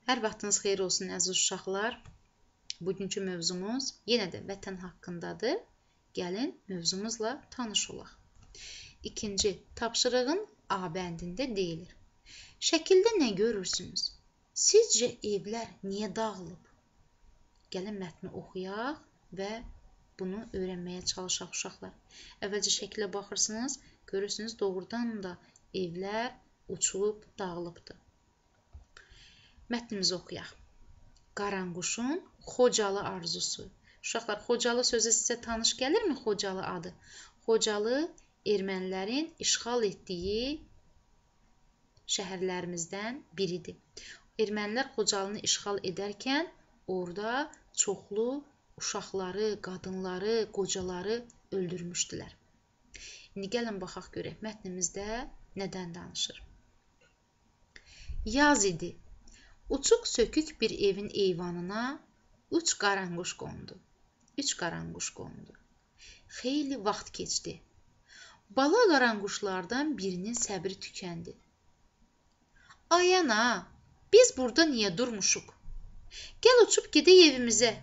Hər vaxtınız xeyir olsun əziz uşaqlar. Bugünkü mövzumuz yenə də vətən haqqındadır. Gəlin mövzumuzla tanış olaq. İkinci tapşırığın A bəndində deyilir. Şəkildə nə görürsünüz? Sizcə evlər niyə dağılıb? Gəlin mətni oxuyaq və bunu öyrənməyə çalışaq uşaqlar. Əvvəlcə şəklə baxırsınız, görürsünüz doğrudan da evlər uçulub dağılıbdır. Mətnimizi oxuyaq. Qaranquşun Xocalı arzusu. Uşaqlar, Xocalı sözü sizə tanış gəlirmi? Xocalı adı. Xocalı ermənilərin işğal etdiyi şəhərlərimizdən biridir. Ermənilər Xocalını işğal edərkən orada çoxlu uşaqları, qadınları, qocaları öldürmüşdülər. İndi gəlin baxaq görək mətnimizdə nədən danışır. Yaz idi. Uçuq sökük bir evin eyvanına üç qaranquş qondu. Xeyli vaxt keçdi. Bala qaranquşlardan birinin səbri tükəndi. Ay ana, biz burada niyə durmuşuq? Gəl uçub gedək evimizə.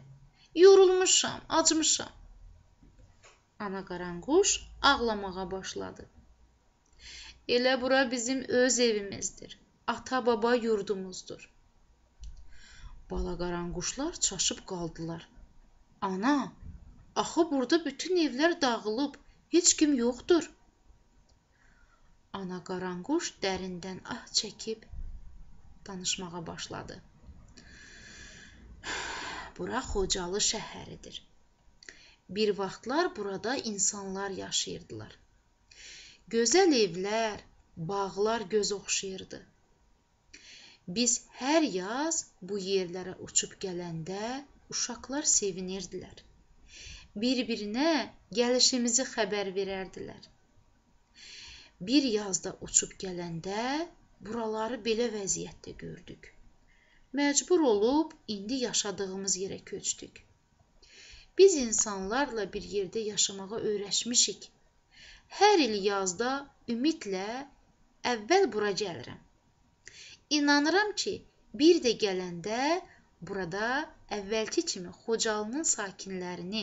Yorulmuşam, acmışam. Ana qaranquş ağlamağa başladı. Elə bura bizim öz evimizdir. Ata-baba yurdumuzdur. Bala qaranquşlar çaşıb qaldılar. Ana, axı burada bütün evlər dağılıb, heç kim yoxdur. Ana qaranquş dərindən ah çəkib danışmağa başladı. Bura Xocalı şəhəridir. Bir vaxtlar burada insanlar yaşayırdılar. Gözəl evlər, bağlar göz oxşayırdı. Biz hər yaz bu yerlərə uçub gələndə uşaqlar sevinirdilər. Bir-birinə gəlişimizi xəbər verərdilər. Bir yazda uçub gələndə buraları belə vəziyyətdə gördük. Məcbur olub indi yaşadığımız yerə köçdük. Biz insanlarla bir yerdə yaşamağa öyrəşmişik. Hər il yazda ümidlə əvvəl bura gəlirəm. İnanıram ki, bir də gələndə burada əvvəlki kimi Xocalının sakinlərini,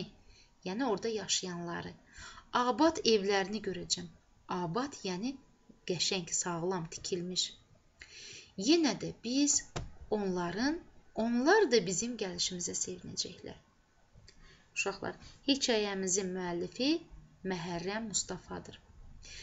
yəni orada yaşayanları, abad evlərini görəcəm. Abad, yəni qəşəng, sağlam, tikilmiş. Yenə də biz onlar da bizim gəlişimizə sevinəcəklər. Uşaqlar, hekayəmizin müəllifi Məhərrəm Mustafadır.